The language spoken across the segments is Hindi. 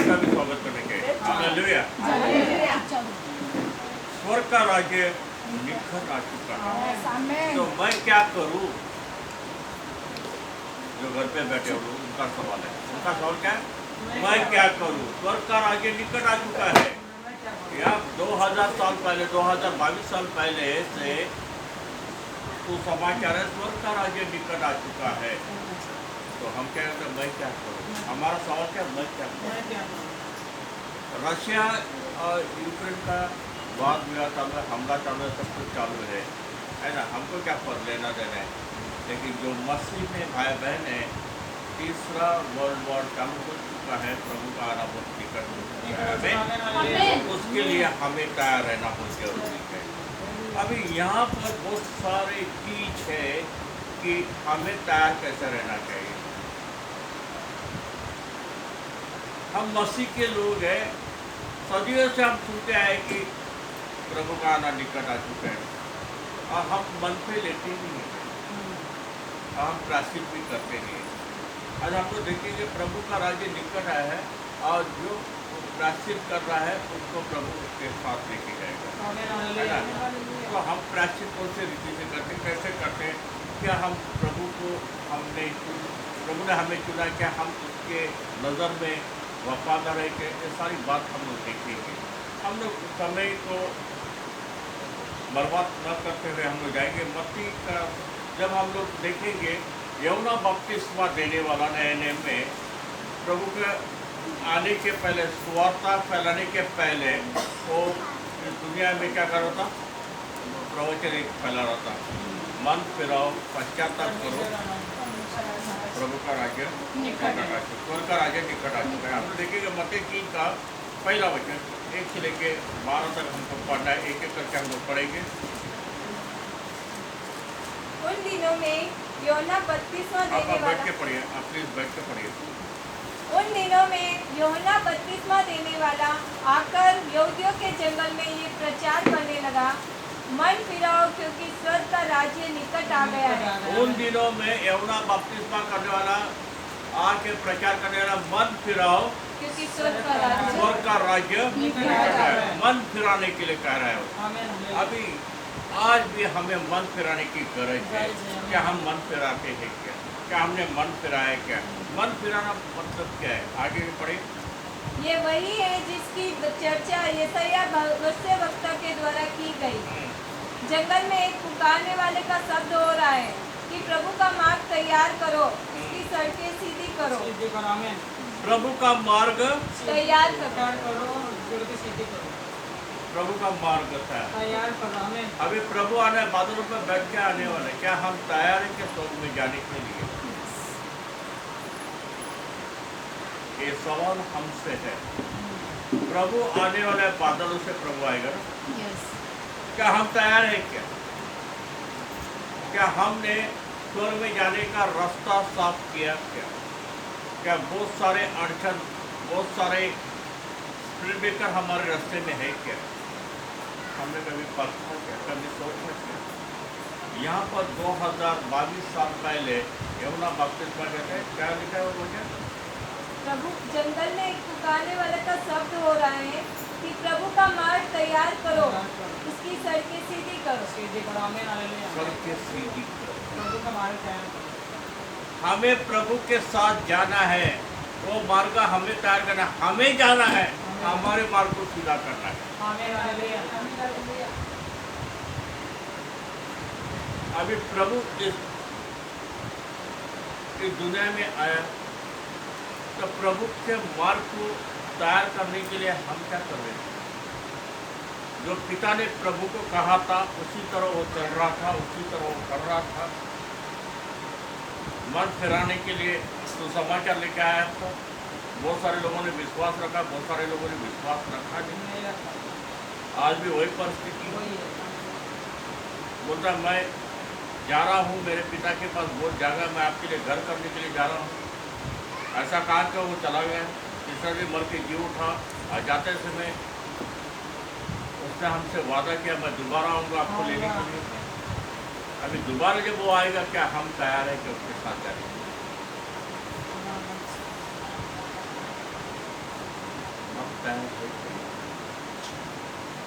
का भी स्वागत करने के। हालेलुया। स्वर्ग का राज्य निकट आ चुका है। तो मैं क्या करूं? जो घर पे बैठे हो लोग, उनका सवाल है। उनका सवाल क्या है? मैं क्या करूं? स्वर्ग का राज्य निकट आ चुका है। या 2000 साल पहले, 2022 साल पहले से तो समाचार है, स्वर्ग का राज्य निकट आ चुका है। तो हम क्या कहते हैं? मैं क्या करूं? हमारा सवाल क्या? मैं क्या करूं? रशिया और यूक्रेन का वाद विवाद चालू है, हमला चालू है, सब कुछ चालू है ना। हमको क्या पर लेना देना है? लेकिन जो मसीह में भाई बहन है, तीसरा वर्ल्ड वॉर चालू हो चुका है। प्रभु का आना बहुत निकट हो चुका है। उसके लिए हमें तैयार रहना बहुत जरूरी है। अभी यहाँ पर बहुत सारे चीज है कि हमें तैयार कैसे रहना चाहिए। हम मसीह के लोग हैं, सदियों से हम सुनते आए कि प्रभु का आना निकट आ चुका है, और हम मन पे लेते नहीं हैं, और हम प्रायश्चित भी करते नहीं हैं। आज हम लोग देखेंगे प्रभु का राज्य निकट आया है, और जो प्रायश्चित कर रहा है उसको प्रभु उसके साथ लेके जाएगा, है ना। तो हम प्रायश्चित कौन से रीति से करते, कैसे करते हैं? क्या हम प्रभु को प्रभु ने हमें चुना, क्या हम उसके नज़र में वफादार है? कि ये सारी बात हम लोग देखेंगे। हम लोग समय को बर्बाद न करते हुए हम लोग जाएंगे मत्ती का। जब हम लोग देखेंगे यूहन्ना बपतिस्मा देने वाला नए नियम में प्रभु के आने के पहले, सुवार्ता फैलाने के पहले वो इस दुनिया में क्या कर रहा था? प्रवचन एक फैला रहा था, मन फिराओ, पश्चाताप करो, प्रभु का राज्य निकट आ चुका, स्वर्ग का राज्य निकट आ चुका है। हम लोग देखेंगे मत्ती 3 का पहला वचन 1 से लेके 12 तक हमको पढ़ना है। एक एक करके हम लोग पढ़ेंगे। उन दिनों में यूहन्ना बपतिस्मा देने वाला, बैठ के पढ़िए, आप प्लीज बैठ के पढ़िए। उन दिनों में यूहन्ना बपतिस्मा देने वाला आकर यहूदियों के जंगल में ये प्रचार करने लगा, मन फिराओ क्योंकि स्वर्ग का राज्य निकट आ गया है। उन दिनों में यूहन्ना बपतिस्मा करने वाला आके प्रचार करने वाला, मन फिराओ क्योंकि स्वर्ग का राज्य निकट आ गया है। मन फिराने के लिए कह रहा है। अभी आज भी हमें मन फिराने की गरज है। क्या हम मन फिराते हैं? क्या हमने मन फिराया? क्या मन फिराना मतलब क्या है? आगे भी पढ़े। ये वही है जिसकी चर्चा यशायाह भविष्यवक्ता के द्वारा की गई। जंगल में एक पुकारने वाले का शब्द हो रहा है कि प्रभु का मार्ग तैयार करो, उसकी सड़कें सीधी करो। प्रभु का मार्ग तैयार करो। प्रभु का मार्ग तैयार करो। अभी प्रभु आने, बादलों पर बैठ के आने वाले। क्या हम तैयार हैं कि स्वर्ग में जाने के लिए? ये सवाल हमसे है। प्रभु आने वाले बादलों से प्रभु आएगा ना? क्या हम तैयार हैं? क्या हमने स्वर्ग में जाने का रास्ता साफ किया? क्या बहुत सारे अड़चन, बहुत सारे स्पीड ब्रेकर हमारे रास्ते में है? क्या हमने कभी परखा? क्या कभी सोचा? क्या यहाँ पर 2022 साल पहले यूहन्ना बपतिस्मा कहते हैं, क्या लिखा है वो? क्या प्रभु जंगल में एक पुकारने वाले का शब्द हो रहा है कि प्रभु का मार्ग तैयार करो, उसकी सड़कें सीधी करो। सड़कें सीधी करो। हमें प्रभु के साथ जाना है, वो मार्ग हमें तैयार करना, हमें जाना है, हमारे मार्ग को सीधा करना है। अभी प्रभु इस दुनिया में आया, तो प्रभु के मार्ग को तैयार करने के लिए हम क्या कर रहे हैं? जो पिता ने प्रभु को कहा था उसी तरह वो चल रहा था, उसी तरह वो कर रहा था। मन फिराने के लिए सुसमाचार लेके आया था। बहुत सारे लोगों ने विश्वास रखा, बहुत सारे लोगों ने विश्वास रखा नहीं। आज भी वही परिस्थिति बोलता, मैं जा रहा हूँ, मेरे पिता के पास बहुत जगह, मैं आपके लिए घर करने के लिए जा रहा हूँ। ऐसा कहा कि वो चला गया। तीसरा दिन मर के जी उठा, और जाते समय उसने हमसे वादा किया, मैं दोबारा आऊँगा आपको लेने के लिए। अभी दोबारा जब वो आएगा, क्या हम तैयार है कि उसके साथ जाने? तैयार है कि नहीं?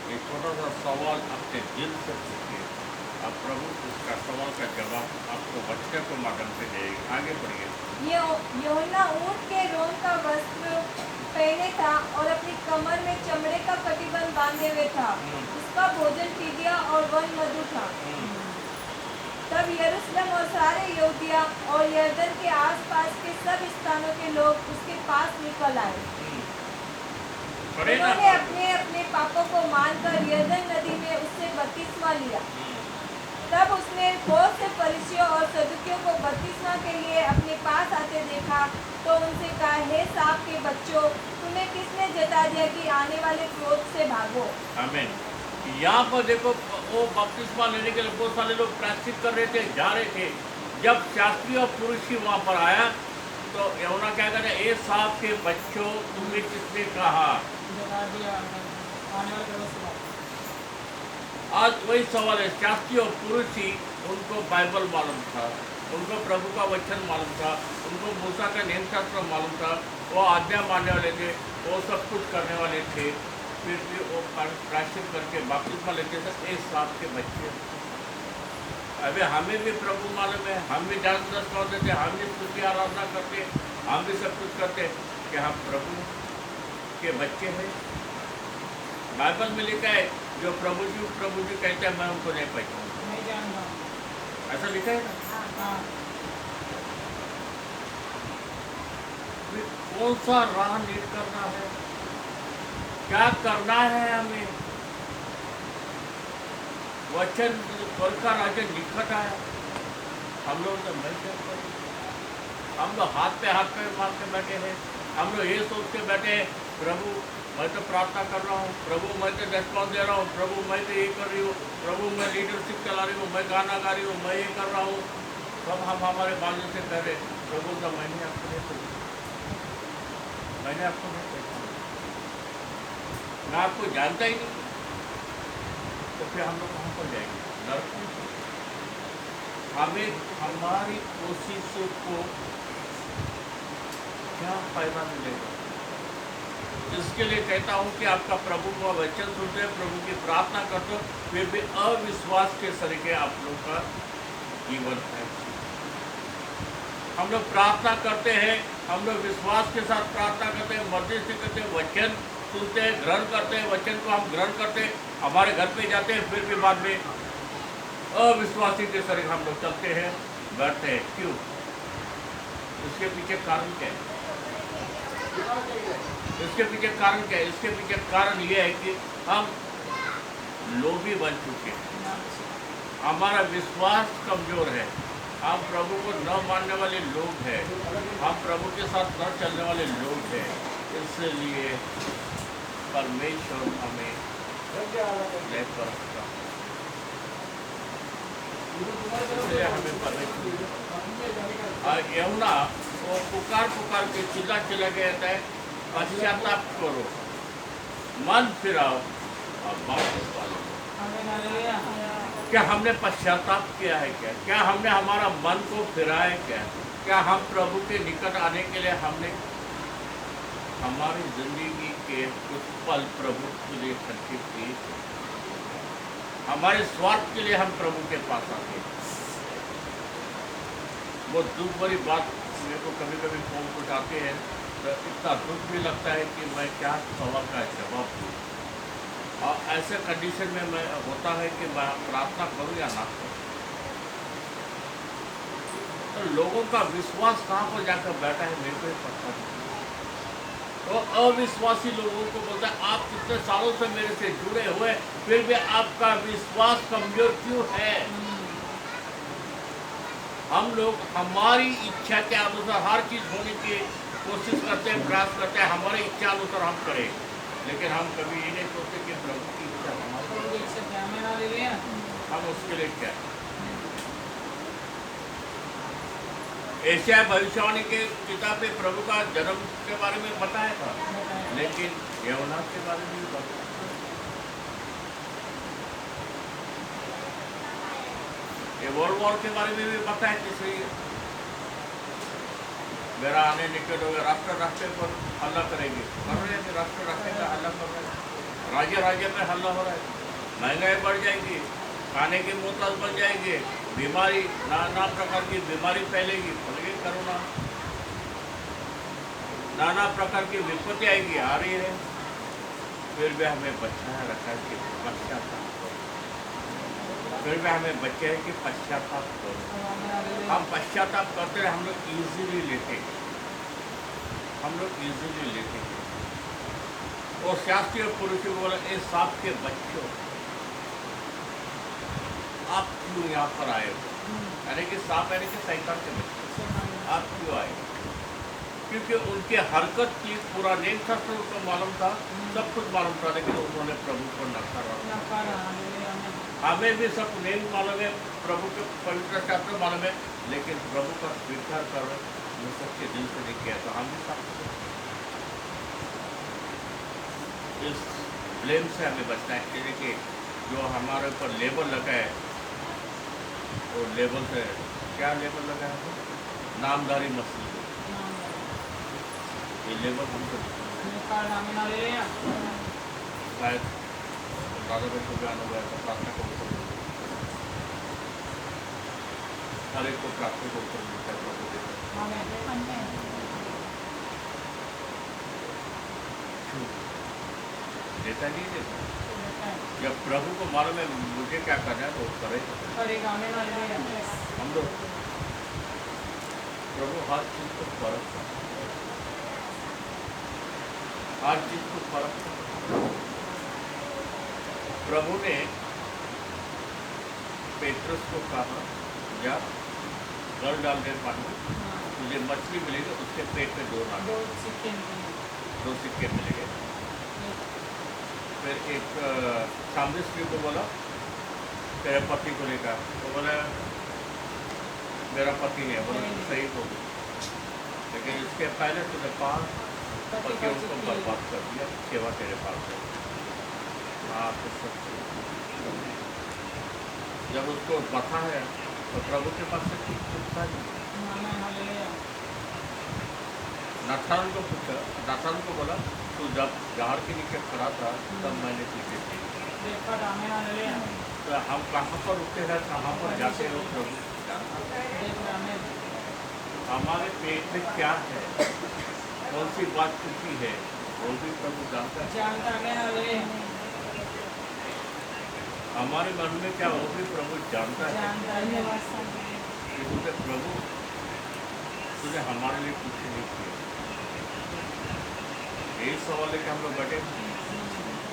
ये छोटा सा सवाल अपने दिल से पूछिए, अब प्रभु उसका सवाल का जवाब आपको वचन के माध्यम से देगी। आगे बढ़िए। यूहन्ना ऊंट के रोम का वस्त्र पहने था और अपनी कमर में चमड़े का कटिबंध बांधे हुए था। उसका भोजन टिड्डियां और वन मधु था। तब यरूशलेम और सारे यहूदिया और यरदन के आसपास के सब स्थानों के लोग उसके पास निकल आए। उन्होंने अपने अपने पापों को मानकर यरदन नदी में उससे बपतिस्मा लिया। तब उसने बहुत से फरीसियों और सदुकियों को बपतिस्मा के लिए अपने पास आते देखा, तो उनसे कहा, हे साप के बच्चों, तुम्हें किसने जता दिया कि आने वाले क्रोध से भागो? आमीन। यहाँ पर देखो, वो बपतिस्मा लेने के लिए बहुत सारे लोग प्रायश्चित कर रहे थे, जा रहे थे। जब शास्त्री और पुरुष ही वहाँ पर आया तो यूहन्ना क्या कहते हैं, ए साप के बच्चों, तुम्हें किसने कहा? आज वही सवाल है। शास्त्री और पुरुष ही, उनको बाइबल मालूम था, उनको प्रभु का वचन मालूम था, उनको मूसा का नियम शास्त्र मालूम था, वो आज्ञा मानने वाले थे, वो सब कुछ करने वाले थे, फिर भी वो प्रायश्चित करके बपतिस्मा लेते थे। इस सांप के बच्चे, अभी हमें भी प्रभु मालूम है, हम भी डांस करते थे, हम भी स्तुति आराधना करते, हम भी सब कुछ करते कि हम प्रभु के बच्चे हैं। बाइबल में लिखा है, जो प्रभु जी कहते हैं, मैं उनको नहीं पहचानता, ऐसा लिखा है ना। कौन सा राह नीट करना है, क्या करना है हमें? वचन स्वर्ग का राज्य निकट आया, हम लोग तो नहीं कर पाए। हम लोग हाथ पे मार के बैठे हैं। हम लोग ये सोच के बैठे हैं, प्रभु मैं तो प्रार्थना कर रहा हूँ, प्रभु मैं तो रेस्पॉन्स दे रहा हूँ, प्रभु मैं तो ये कर रही हूँ, प्रभु मैं लीडरशिप चला रही हूँ, मैं गाना गा रही हूँ, मैं ये कर रहा हूँ। सब हम हमारे बाजू से कह रहे, प्रभु का मैंने आपको नहीं पहचाना, मैंने आपको नहीं पहचाना, मैं आपको जानता ही नहीं। तो फिर हम लोग कहाँ पर जाएंगे? नरक में। हमें हमारी कोशिशों को क्या फायदा मिलेगा? इसके लिए कहता हूँ कि आपका प्रभु का वचन सुनते हैं, प्रभु की प्रार्थना करते हो, फिर भी अविश्वास के तरीके आप लोग का जीवन है। हम लोग प्रार्थना करते हैं, हम लोग विश्वास के साथ प्रार्थना करते हैं, मर्जी से करते हैं, वचन सुनते हैं, ग्रहण करते हैं, वचन को हम ग्रहण करते हैं, हमारे घर पे जाते हैं, फिर भी बाद में अविश्वासी के तरीके हम लोग चलते हैं, बैठते हैं। क्यों? इसके पीछे कारण क्या है? इसके पीछे कारण क्या है? इसके पीछे कारण यह है कि हम लोभी बन चुके हैं, हमारा विश्वास कमजोर है, हम प्रभु को न मानने वाले लोग हैं, हम प्रभु के साथ न चलने वाले लोग हैं। इसलिए परमेश्वर हमें ले परखता है, इसलिए हमें परमेश्वर। यूहन्ना वो पुकार के चिल्ला के कहता है, पश्चाताप करो, मन फिराओ और वापस वालो। क्या हमने पश्चाताप किया है? क्या हमने हमारा मन को फिराया? क्या हम प्रभु के निकट आने के लिए हमने हमारी जिंदगी के कुछ पल प्रभु के लिए खर्चित किए? हमारे स्वार्थ के लिए हम प्रभु के पास आते हैं। वो दुख भरी बात मेरे को कभी कभी फोन उठाते हैं तो इतना दुख भी लगता है कि मैं क्या सवाल का जवाब दूँ। और ऐसे कंडीशन में मैं होता है कि मैं प्रार्थना करूँ या ना करूँ। तो लोगों का विश्वास कहाँ पर जाकर बैठा है मेरे को ही पता नहीं। तो अविश्वासी लोगों को बोलता है, आप कितने सालों से मेरे से जुड़े हुए, फिर भी आपका विश्वास कमजोर क्यों है? हम लोग हमारी इच्छा के अनुसार हर चीज होने की कोशिश करते हैं, प्रयास करते हैं, हमारी इच्छा अनुसार हम करें, लेकिन हम कभी ये नहीं सोचते कि प्रभु की इच्छा हमारी, हम उसके लिए क्या। एशिया भविष्यवाणी के किताब में प्रभु का जन्म के बारे में बताया था, लेकिन यूहन्ना के बारे में भी बताया। ये वर्ल्ड वॉर के बारे में भी बताया किसी मेरा आने निकट होगा, राष्ट्र राष्ट्र पर हल्ला करेंगे, कर रहे हैं, राष्ट्र राष्ट्र का हल्ला कर रहे हैं, राज्य राज्य में हल्ला हो रहा है, महंगाई बढ़ जाएगी, खाने के मोहताज बन जाएंगे, बीमारी नाना प्रकार की बीमारी फैलेगी, फैलेगी कोरोना, नाना प्रकार की विपत्ति आएगी, आ रही है, फिर भी हमें बचाया रखा है कि पश्चाताप करो, फिर भी हमें बच्चे हैं कि पश्चाताप करो। हम पश्चाताप करते हैं, हम लोग इजीली लेते हैं, हम लोग इजीली लेते हैं। और शास्त्रीय पुरुषों को बोला, ए सांप के बच्चों, आप क्यों यहाँ पर आए हो? यानी कि सांप यानी कि शैतान के बच्चे, आप क्यों आए? क्योंकि उनके हरकत की पूरा नेम था, तो उनको मालूम था, सब कुछ मालूम था, लेकिन उन्होंने प्रभु को नकारा। हमें भी सब नेम मालूम है, प्रभु के पवित्र शास्त्र मालूम है, लेकिन प्रभु का स्वीकार कर वो सच्चे दिल से नहीं किया, तो हम भी सब इस ब्लेम से हमें बचना है। यानी कि जो हमारे ऊपर लेबल लगा है, वो लेबल से क्या लेबल लगा है? नामधारी मसीह, ये लेबल हमको शायद दादा भाई को ज्ञान हो गया था, प्रार्थना को उत्तर हर एक को प्रार्थना को उत्तर मिलता है प्रभु देता है। देता नहीं देता, जब प्रभु को मालूम है मुझे क्या करना है तो वो करेगा। हम लोग प्रभु हर चीज को फर्क करता है, हर चीज को फर्क करता है। प्रभु ने पेट्रस को कहा, जा घर डाल दे पानी में, तुझे मछली मिलेगी, उसके पेट में दो सिक्के मिलेंगे। फिर एक सामने स्त्री को बोला, तेरे पति को लेकर, तो बोला मेरा पति नहीं है, बोला सही हो, लेकिन इसके पहले तुझे 5 पतियों को बर्बाद कर दिया, सेवा तेरे पास है। हाँ तो सच, जब उसको पता है तो प्रभु के पास से ठीक पूछता है। नाथान को पूछा, नाथान को बोला, तू जब झाड़ के नीचे खड़ा था तब मैंने तुझे देखा, तो हम कहाँ पर रुकते हैं, कहाँ पर जाते हो प्रभु जानता है। हमारे पेट में क्या है, कौन सी बात छुपी है, वो भी प्रभु जानता है। हमारे मन में क्या, वो भी प्रभु जानता है। तुझे प्रभु तुझे हमारे लिए कुछ नहीं किया। ये सवाल लेके हम लोग बैठे,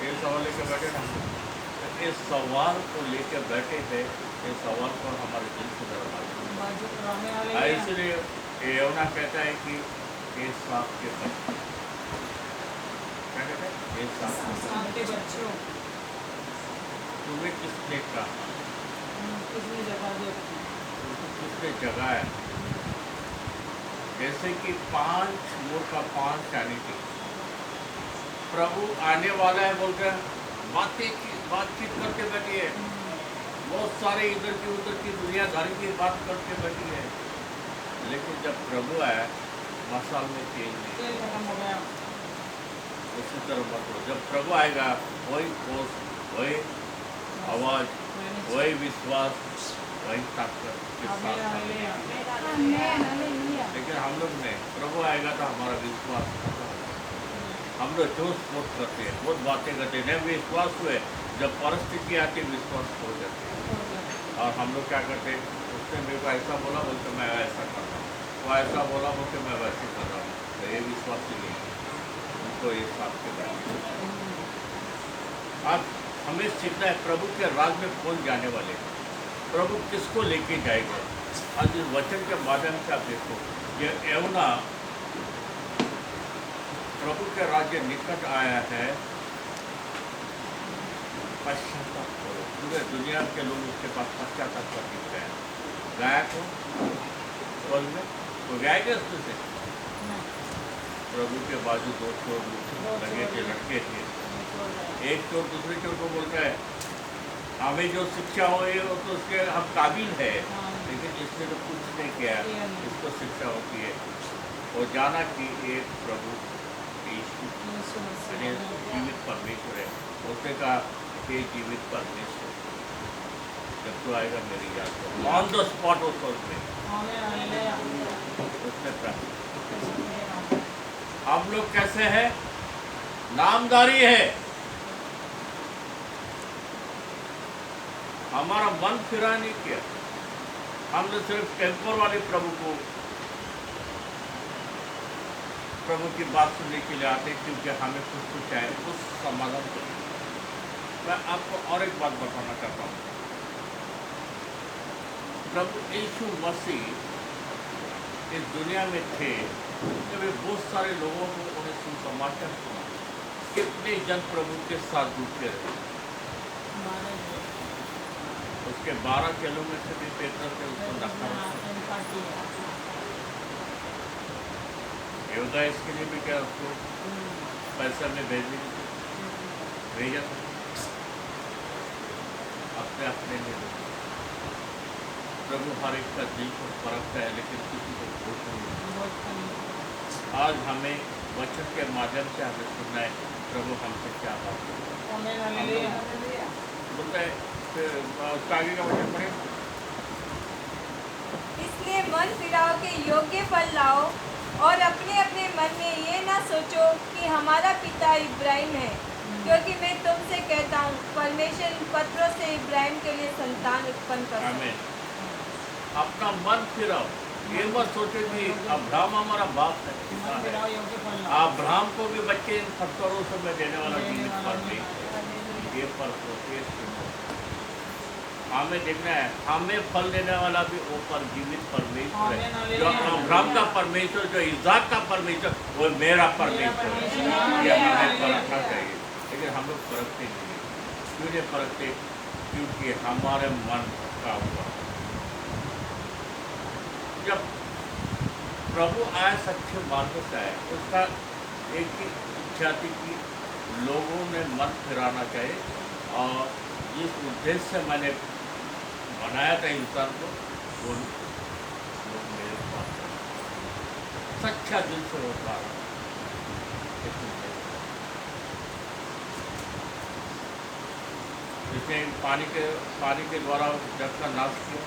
ये सवाल लेके बैठे ना, इस सवाल को लेकर बैठे थे, इस सवाल को हमारे दिल से दरवाजा, इसलिए यौना कहता है कि ये सांप के बच्चे, क्या कहता है, ये सांप के बच्चों, तुम्हें किसने कहा, किसने जगाया? जैसे कि 5 मोर का 5 चांदी, प्रभु आने वाला है बोलकर बातचीत करके बैठी है, बहुत सारे इधर की उधर की दुनियादारी की बात करके बैठी है, लेकिन जब प्रभु आया मसाल में तेल खत्म हो गया। उसी तरह मत हो, जब प्रभु आएगा वही पोस्ट, वही आवाज, वही विश्वास, वही ताकत के साथ। लेकिन हम लोग ने, प्रभु आएगा तो हमारा विश्वास, हम लोग जोश बहुत करते हैं, बहुत बातें करते हैं, नहीं विश्वास हुए, जब परिस्थिति आती है विश्वास खो जाती है। और हम लोग क्या करते हैं, उसने मेरे को ऐसा बोला बोलते मैं ऐसा कर रहा हूँ, वो ऐसा बोला बोलते मैं वैसे कर रहा हूँ, तो ये विश्वास ही नहीं है, उनको ये साथ के बैठे। अब हमें सीखना है प्रभु के राज में कौन जाने वाले, प्रभु किसको लेके जाएगा। आज इस वचन के माध्यम से आप देखो, ये यौना प्रभु के राज्य निकट आया है, पश्चाताप करो। पूरे दुनिया के लोग उसके पास पश्चाताप कर दिखते हैं। गाय को बोल में तो गाय के उसमें से प्रभु के बाजू 2 चोर लगे थे, लटके थे, एक चोर दूसरे चोर को बोलता है हमें जो शिक्षा हो वो तो उसके हम काबिल है, लेकिन इसने तो कुछ नहीं किया, इसको शिक्षा होती है। और जाना कि एक प्रभु यीशु यानी जीवित परमेश्वर है। उसने कहा हे जीवित परमेश्वर, जब तू आएगा मेरी याद करो। ऑन द स्पॉट उस वक्त में उसने प्रार्थना। हम लोग कैसे हैं? नामधारी है। हमारा मन फिरा नहीं किया। हमने सिर्फ टेम्पर वाले प्रभु की बात सुनने के लिए आते, क्योंकि हमें कुछ है, कुछ समाधान चाहिए। मैं आपको और एक बात बताना चाहता हूँ। प्रभु यीशु मसीह इस दुनिया में थे जब बहुत सारे लोगों को उन्हें सुसमाचार सुना। कितने जन प्रभु के साथ जुटे रहे। उसके 12 चेलों में से भी पेत्रस ने उसको नकार। योगा इसके लिए भी क्या उसको पैसा में भेजा अपने अपने लिए। प्रभु हर एक का दिल को परखता है, लेकिन किसी को भूख नहीं। आज हमें वचन के माध्यम से हमें सुनना है प्रभु हमसे क्या बात बोलता है। फिर उसका आगे का वचन पढ़े। इसलिए मन फिराव के योग्य फल लाओ और अपने अपने मन में ये ना सोचो कि हमारा पिता इब्राहिम है, क्योंकि मैं तुमसे कहता हूँ परमेश्वर इन पत्थरों से इब्राहिम के लिए संतान उत्पन्न कर। आमीन। अपना मन फिराओ, ये मत सोचो कि अब्राहम हमारा बाप है। अब्राहम को भी बच्चे इन पत्थरों से मैं देने वाला जीवित फल नहीं। ये फल हमें देखना है। हमें फल देने वाला भी वो पर जीवित परमेश्वर है। जो अब्राहम का परमेश्वर, जो इज़ाक का परमेश्वर, वो मेरा परमेश्वर है। ये हमें परखना चाहिए, लेकिन हम लोग परखते नहीं। क्यों नहीं परखते? क्योंकि हमारे मन का हुआ। जब प्रभु आया, सच्चे मार्ग से आया, उसका एक ही इच्छा थी कि लोगों ने मन फिराना चाहिए। और जिस उद्देश्य से मैंने बनाया था इंसान को, वो लोग मेरे पास सच्चा दिल से होता है। इसने पानी के द्वारा जग का नाश किया,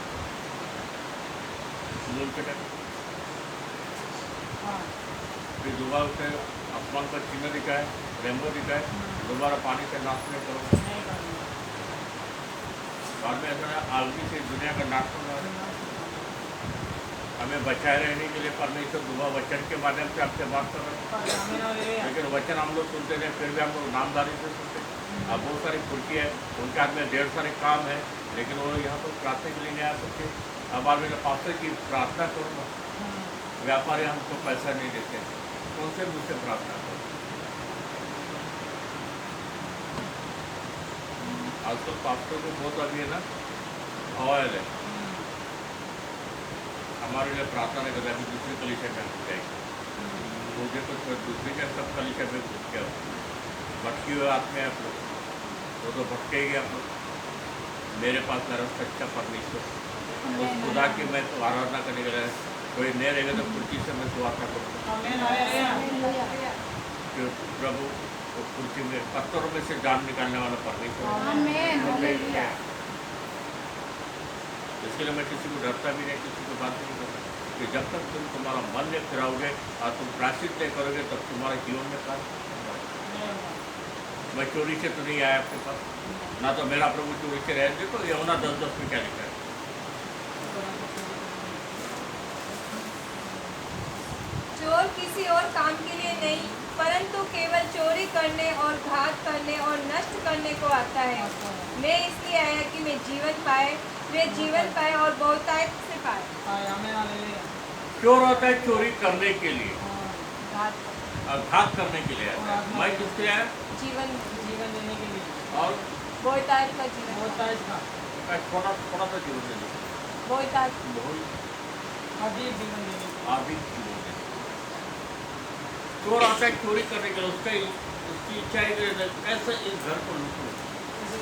मूल के तक। फिर दोबारा उसे अपमान का चिन्ह दिखाए, रेमबो दिखाए, दोबारा पानी से नाश नहीं करो। बाद में ऐसा आदमी से दुनिया का नाश होगा। हमें बचाए रहने के लिए परमेश्वर दुआ वचन के माध्यम से आपसे बात कर रहे हैं। लेकिन वचन हम लोग सुनते हैं, फिर भी हम लोग नामदारी से सुनते हैं। अब बहुत सारी खुर्ची है, उनके हाथ में ढेर सारे काम है, लेकिन वो यहाँ पर प्रार्थना के लिए नहीं आ सकते। अब आज मेरे पास्टर की प्रार्थना करूँगा, व्यापारी हमको पैसा नहीं देते, कौन से मुझसे प्रार्थना करूँ? आजकल पास्टर को बहुत अभी है ना ऑयल है। हमारे लिए प्रार्थना नहीं करता, अभी दूसरी कलीसिया में घुस जाएगी। मुझे तो दूसरी का सब कलीसिया में घुस गया, भटकी हुए आत्मा आप लोग, वो तो भटकेगी आप लोग। मेरे पास मेरा सच्चा परमेश्वर, उस खुदा की मैं तो आराधना करने के लिए कोई नहीं रहेगा तो कुर्सी से मैं सुवार्ता करूँगा। प्रभु कुर्सी में पत्थरों में से जान निकालने वाला परमेश्वर। इसके लिए मैं किसी को डरता भी नहीं, किसी को बात नहीं करता। कि जब तक तुम तुम्हारा मन में फिराओगे और तुम प्रायश्चित नहीं करोगे, तब तुम्हारे जीवन में कार्य। मैं चोरी से तो नहीं आया आपके पास, ना तो मेरा प्रभु चोरी से रह। देखो यमुना 10:10 में क्या लिखा है। चोर किसी और काम के लिए नहीं, परंतु केवल चोरी करने और घात करने और नष्ट करने को आता है। मैं इसलिए आया कि मैं जीवन पाए, वे जीवन पाए और बहुतायत से पाए। चोर होता है चोरी करने के लिए, घात करने के लिए आता है। मैं किसके लिए आया? जीवन देने के लिए और बहुतायत का जीवन। थोड़ा सा जीवन देने, बहुतायत अधिक जीवन देने के लिए। अधिक जीवन देने। चोर आता है चोरी करने के लिए, उसकी इच्छा है कि कैसे इस घर को लूटूं।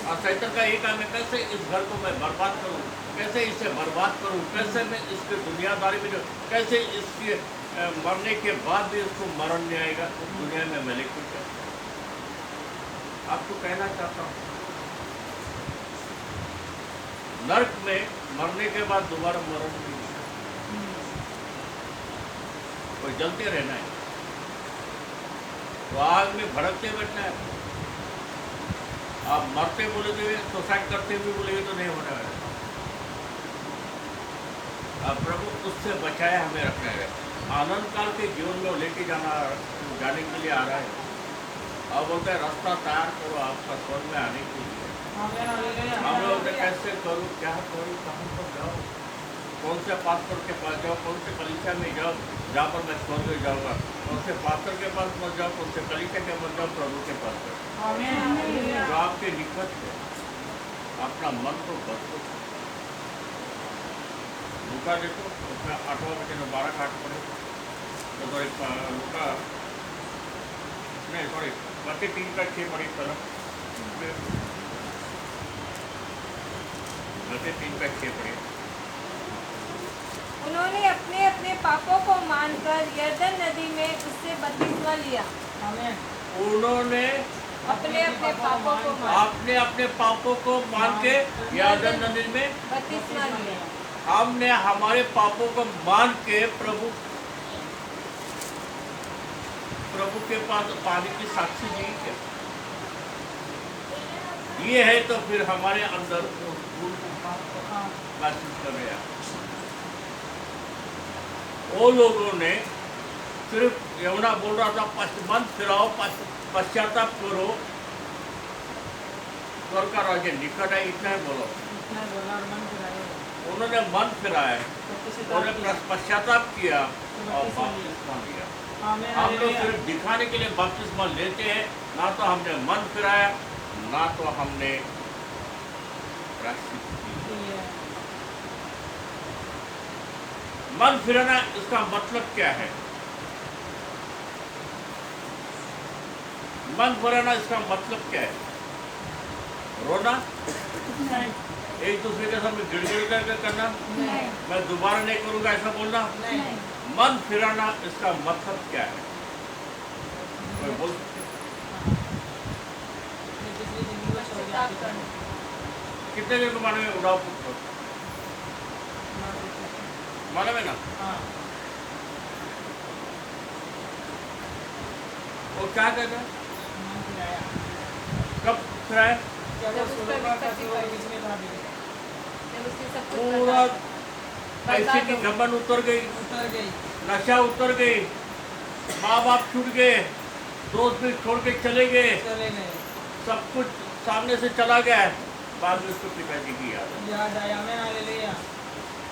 और शैतान का एक काम है, कैसे इस घर को मैं बर्बाद करूं, कैसे इसे बर्बाद करूं, कैसे मैं इसके दुनियादारी में जो कैसे इसके मरने के बाद भी उसको मरण नहीं आएगा, उस दुनिया में मैं लेकर चलता हूँ। आपको कहना चाहता हूँ, नर्क में मरने के बाद दोबारा मरण नहीं है, कोई जलते रहना है, तो आग में भड़कते बैठना है। आप मरते बोलोगे, सुसाइड करते हुए बोलेगे तो नहीं होने वाला। अब प्रभु उससे बचाए हमें रखना है। आनंद काल के जीवन में लेके जाने के लिए आ रहा है। अब बोलते हैं रास्ता तैयार करो आपका स्वर्ग में आने के लिए। हम लोग कैसे करूँ, क्या करूँ, कहाँ पर जाओ, कौन से पास्टर के पास जाओ, कौन से कलीसिया में जाओ जहाँ पर मैं स्वर्ग में जाऊँगा, कौन से पास्टर के पास मत जाओ, कौन से कलीसिया के पास जाओ, प्रभु के पास जाओ जो आपके निकट है। अपना मन को बदलो। लूका देखो, उसमें 8वां वचन 12 का 8 पढ़े तो लूका नहीं सॉरी मत्ती 3 का 6 पढ़ी तरफ मत्ती 3 का 6 पढ़े। उन्होंने अपने अपने पापों को मानकर यरदन नदी में उससे बपतिस्मा लिया। उन्होंने अपने अपने पापों को अपने अपने पापों को मान के यरदन नदी में बपतिस्मा लिया। हमने हमारे पापों को मान के प्रभु के पास पानी की साक्षी दी क्या ये है, तो फिर हमारे अंदर महसूस कर रहे हैं। वो लोगों ने सिर्फ यमुना बोल रहा था मन फिराओ, पश्चाताप करो, स्वर्ग का राज्य निकट है, इतना ही बोलो। उन्होंने मन फिराया, उन्होंने पश्चाताप किया और बपतिस्मा लिया। हम लोग सिर्फ दिखाने के लिए बपतिस्मा लेते हैं, ना तो हमने मन फिराया, ना तो हमने प्रायश्चित किया। मन फिराना इसका मतलब क्या है? मन फिराना इसका मतलब क्या है? रोना, एक दूसरे के सामने गिड़गिड़ करके करना, मैं दोबारा नहीं करूंगा ऐसा बोलना। मन फिराना इसका मतलब क्या है? कोई बोल सकते? कितने दिन को माने में उड़ाव मालूम है ना? वो क्या कहता है? कब फिराया? पूरा पैसे की घमंड उतर गई, नशा उतर गई, माँ बाप छूट गए, दोस्त भी छोड़ के चले गए, सब कुछ सामने से चला गया है। बाद में उसको पिताजी की याद आया।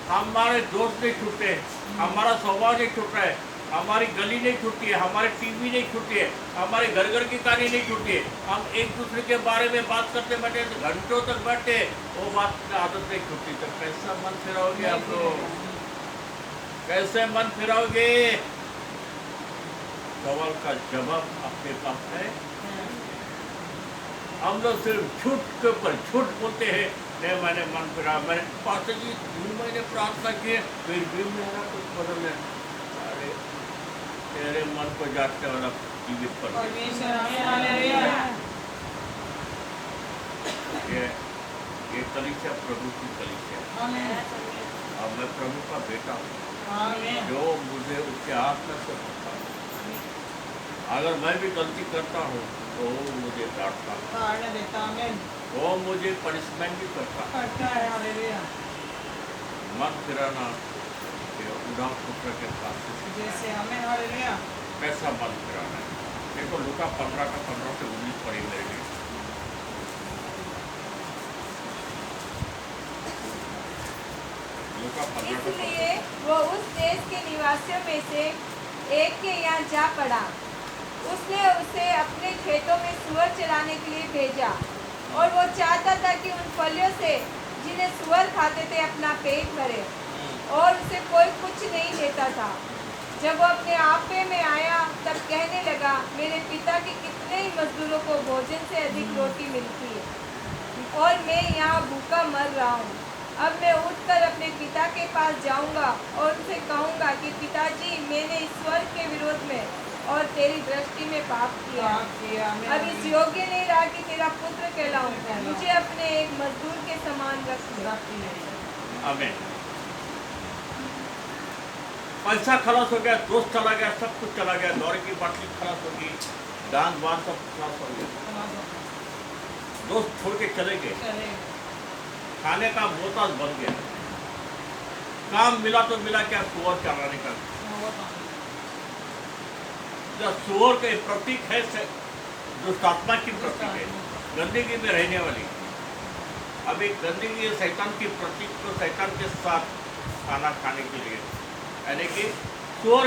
हमारे दोस्त नहीं छूटे, हमारा स्वभाव नहीं छूट रहा है, हमारी गली नहीं छूटी है, हमारे टीवी नहीं छूटी है, हमारे घर घर की कहानी नहीं छूटी है। हम एक दूसरे के बारे में बात करते बैठे तो घंटों तक बैठे, वो बात की आदत नहीं छूटी। तो कैसा मन फिराओगे आप लोग? कैसे मन फिराओगे? सवाल का जवाब आपके पास है। हम लोग सिर्फ झूठ के ऊपर झूठ बोलते हैं। नहीं, मैंने मन फिरा, मैंने पास्टर जी 2 महीने प्रार्थना किए, फिर भी मेरा कुछ बदल नहीं। अरे तेरे मन को जागते वाला जीवित पर ये कलीसिया प्रभु की कलीसिया, और मैं प्रभु का बेटा हूँ, जो मुझे उसके आत्मा से होता है। अगर मैं भी गलती करता हूँ तो वो मुझे डांटता है, वो मुझे पनिशमेंट भी करता है। मन फिराना उड़ाव पुत्र के पास कैसा मन फिराना है? देखो लूका 15 का 15 से 19 पढ़ी मेरे लिए। लूका 15 का 15। इसलिए वो उस देश के निवासियों में से एक के यहाँ जा पड़ा। उसने उसे अपने खेतों में सुअर चराने के लिए भेजा, और वो चाहता था कि उन फलियों से जिन्हें सुअर खाते थे अपना पेट भरे, और उसे कोई कुछ नहीं देता था। जब वो अपने आपे में आया तब कहने लगा, मेरे पिता के कितने ही मजदूरों को भोजन से अधिक रोटी मिलती है, और मैं यहाँ भूखा मर रहा हूँ। अब मैं उठकर अपने पिता के पास जाऊंगा और उनसे कहूंगा कि पिताजी, मैंने ईश्वर के विरोध में और तेरी दृष्टि में पाप किया है। पाप किया, मैं अब इस योग्य नहीं रहा कि तेरा पुत्र कहलाऊं। मुझे अपने एक मजदूर के समान रख ले। रखती है। आमीन। पैसा खलास हो गया, दोस्त चला गया, सब कुछ चला गया, दौरे की बातचीत खलास होगी, डांस बार सब खलास हो गया, दोस्त छोड़ के चले गए, चले खाने का मोहताज बन गया, काम मिला तो मिला क्या, सुअर चराने का। जो सुअर के प्रतीक है दुष्टात्मा की प्रतीक है, गंदगी में रहने वाली। अभी गंदगी शैतान की प्रतीक को शैतान के साथ खाना खाने के लिए, यानी कि सुअर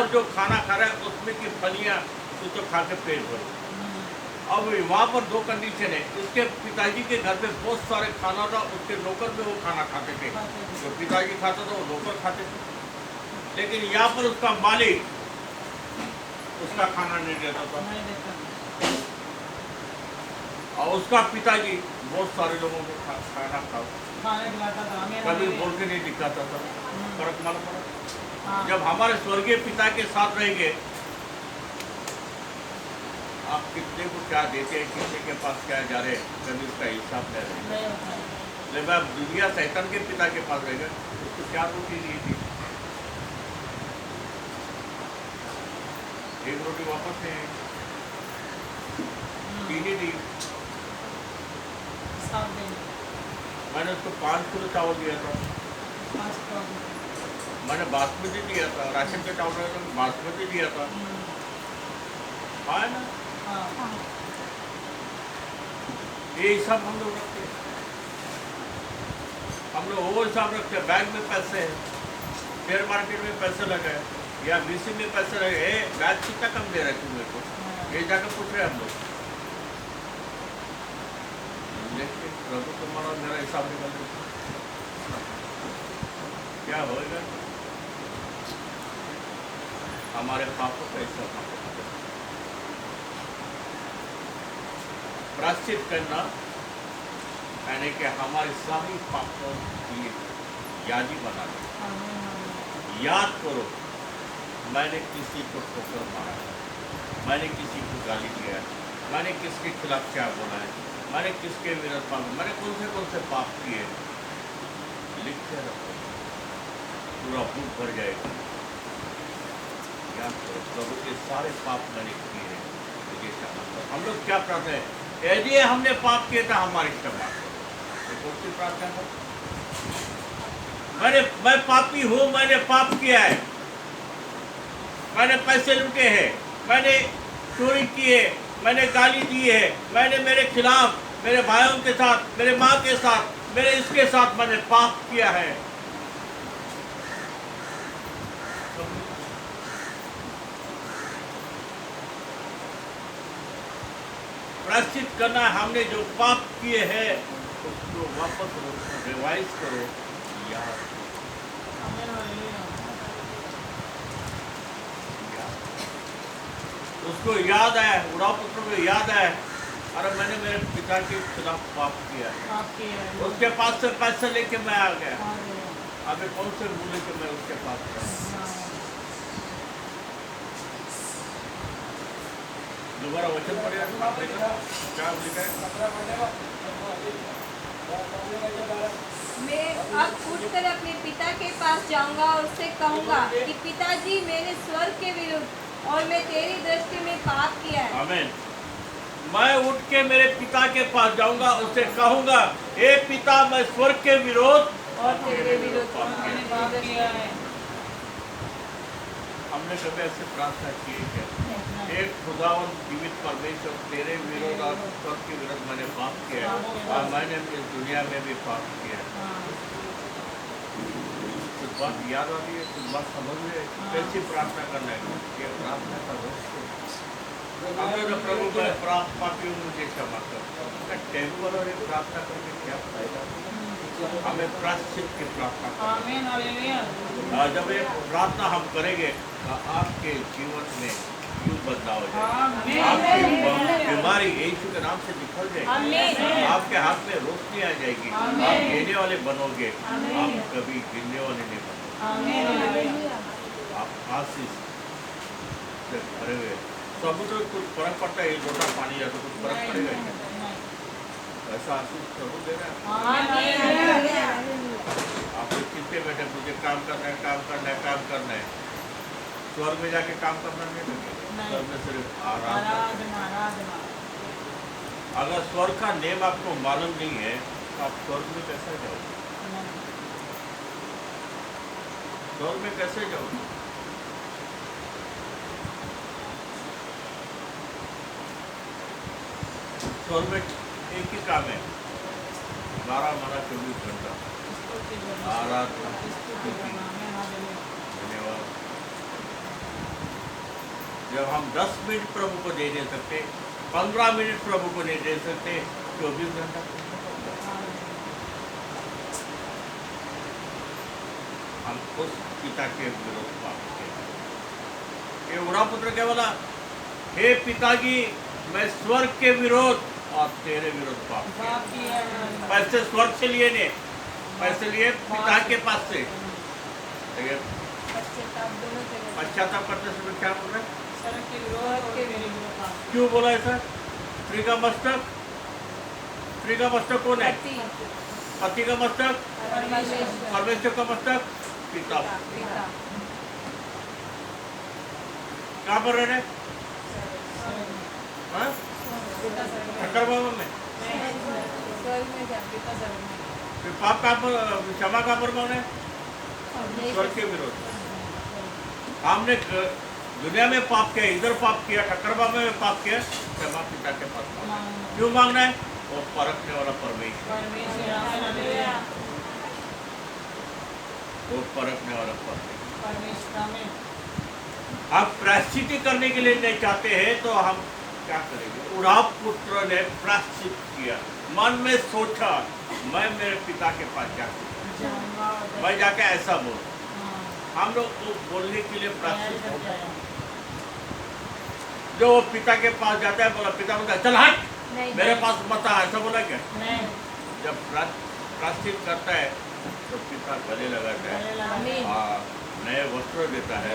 जो खाना खा रहा है उसमें की फलियां तो खा के पेट भर। अब वहाँ पर दो कंडीशन है, उसके पिताजी के घर पे बहुत सारे खाना था, उसके नौकर में वो खाना खाते थे, जो पिताजी खाता था वो नौकर खाते थे, लेकिन यहाँ पर उसका मालिक उसका खाना नहीं देता था और उसका पिताजी बहुत सारे लोगों को खाना खिलाता था, कभी बोल के नहीं दिखाता था। फर्क मालूम पड़ा? हाँ। जब हमारे स्वर्गीय पिता के साथ रहेंगे, आप कितने को क्या देते हैं, कितने के पास क्या जा रहे हैं, कभी उसका हिसाब नहीं रहेगा। जब आप दुनिया शैतान के पिता के पास रहेगा, उसको क्या रोटी दी थी, एक रोटी वापस नहीं आई, तीन ही दी। मैंने उसको 5 किलो चावल दिया था, मैंने बासमती दिया था, राशन का चावल था बासमती दिया था, है ना? ये हिसाब हम लोग रखते हैं, हम लोग वो हिसाब रखते हैं। बैंक में पैसे हैं, शेयर मार्केट में पैसे लगे या बीसी में पैसे लगे, ब्याज कितना कम दे रहे तुम मेरे को, ये जाकर पूछ रहे हम लोग। देखिए प्रभु तुम्हारा मेरा हिसाब निकल क्या होगा, हमारे पापों का हिसाब प्रायश्चित करना, यानी कि हमारे सभी पापों की यादी बनाना। याद करो, मैंने किसी को ठोकर मारा है, मैंने किसी को गाली दिया है, मैंने किसके खिलाफ क्या बोला है, मैंने किसके विरुद्ध पाप, मैंने कौन से पाप किए, लिख के रखो, पूरा बुक भर जाएगा। याद करो, प्रभु के सारे पाप मैंने किए हैं, मुझे क्षमा करो। हम लोग क्या प्रार्थना है, यदि हमने पाप किए तो हमारी क्षमा करो। कौन सी प्रार्थना है? मैं पापी हूँ, मैंने पाप किया है, मैंने पैसे लूटे हैं, मैंने चोरी की है, मैंने गाली दी है, मैंने मेरे खिलाफ, मेरे भाइयों के साथ, मेरे माँ के साथ, मेरे इसके साथ मैंने पाप किया है। प्रायश्चित करना, हमने जो पाप किए हैं उसको वापस रिवाइज करो, याद उसको याद है, बुढ़ापुत्र को याद है, अरे मैंने मेरे पिता के खिलाफ पाप किया है, उसके पास से पैसे लेके मैं आ गया, अबे कौन से मुँह लेके मैं उसके पास गया। दोबारा वचन पढ़ेगा, क्या लिखा है? मैं अब उठकर अपने पिता के पास जाऊंगा और उससे कहूंगा कि पिताजी, मैंने स्वर्ग के विरुद्ध और मैं तेरी दृष्टि में पाप किया है। आमीन। मैं उठ के मेरे पिता के पास जाऊंगा, उससे कहूंगा, हे पिता, मैं स्वर्ग के विरोध और तेरे विरुद्ध मैंने पाप किया है। हमने कभी ऐसे प्रार्थना की है क्या? एक खुदावन जीवित परमेश्वर, तेरे विरोध और स्वर्ग के विरोध मैंने पाप किया है और मैंने इस दुनिया में भी पाप किया है। कुछ बात याद आ रही है, कुछ बात समझ में कैसी प्रार्थना करना है, ये प्रार्थना का रहस्य। हमने तो प्रभु पापी हूँ, मुझे क्षमा कर, टेबल और प्रार्थना करके क्या फायदा? हमें प्रायश्चित की प्रार्थना करें। आमीन हालेलुया। जब ये प्रार्थना हम करेंगे तो आपके जीवन में यूं बदलाव हो जाएगा। आपकी बीमारी यीशु के नाम से निकल जाएगी। आपके हाथ में रोशनी आ जाएगी। आप देने वाले बनोगे। आप कभी गिरने वाले नहीं बनोगे। आप आशीष से भरे हुए। समुद्र में कुछ फर्क पड़ता है, ये लोटा पानी या तो कुछ फर्क पड़ेगा ही नहीं। ऐसा आशीष प्रभु दे रहा है। आप लोग चिंते बैठे, मुझे काम करना है, काम करना है, काम करना है। स्वर्ग में जाके काम करना नहीं लगेगा। स्वर्ग में सिर्फ आराधना। अगर स्वर्ग का नेम आपको मालूम नहीं है तो आप स्वर्ग में कैसे जाओगे? स्वर्ग में कैसे जाओगे? स्वर्ग में एक ही काम है, 12 माना 24 घंटा आराधना। धन्यवाद। जब हम 10 मिनट प्रभु को दे सकते, 15 मिनट प्रभु को नहीं दे सकते, 24 घंटा हम उस पिता के विरोध पाप किए। ये उड़ा पुत्र क्या बोला? हे पिताजी, मैं स्वर्ग के विरोध और तेरे विरोध पाप किया। पैसे स्वर्ग से लिए ने, पैसे लिए पिता के पास से। पश्चाताप करते समय क्या बोल रहे? क्यों बोला ऐसा? स्त्री का मस्तक, स्त्री का मस्तक कौन है? पति का मस्तक, परमेश्वर का मस्तक, पिता। कहाँ पर रहने? ठक्कर बाबा में। फिर पाप कहाँ पर, क्षमा कहाँ पर मांगने? स्वर्ग के विरोध। हमने दुनिया में पाप किया, इधर पाप किया, ठक्कर बाबा में पाप किया, क्षमा पिता के पास मांगना। क्यों मांगना है? वो परखने वाला परमेश्वर, वो परखने वाला परमेश्वर। हम प्रायश्चित करने के लिए नहीं चाहते हैं तो हम क्या करेंगे? उड़ाव पुत्र ने प्रायश्चित किया, मन में सोचा मैं मेरे पिता के पास जाकर मैं जाके ऐसा बोल। हम लोग तो बोलने के लिए प्रायश्चित होता है। जो वो पिता के पास जाता है, बोला पिता बोलता है चल हट, मेरे पास मत आ, ऐसा बोला क्या? जब प्रायश्चित करता है तो पिता गले लगाता है, नए वस्त्र देता है,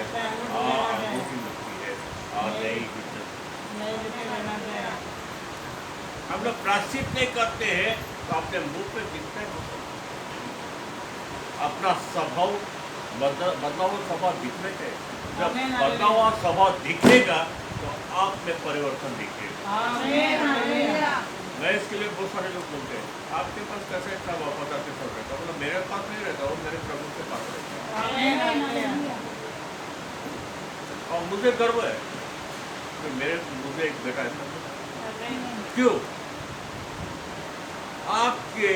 अंगूठी मिलती है और नई हम लोग प्रायश्चित नहीं करते हैं तो अपने मुंह पे दिखता है, अपना स्वभाव बदला हुआ स्वभाव दिखने चाहिए। जब बदला हुआ स्वभाव दिखेगा तो आप में परिवर्तन दिखेगा। मैं इसके लिए बहुत सारे लोग बोलते हैं आपके पास कैसे स्वभाव बताते सब रहता, मतलब मेरे पास नहीं रहता, वो मेरे प्रभु के पास रहता है। और मुझे गर्व है कि मुझे एक बेटा है। क्यों? आपके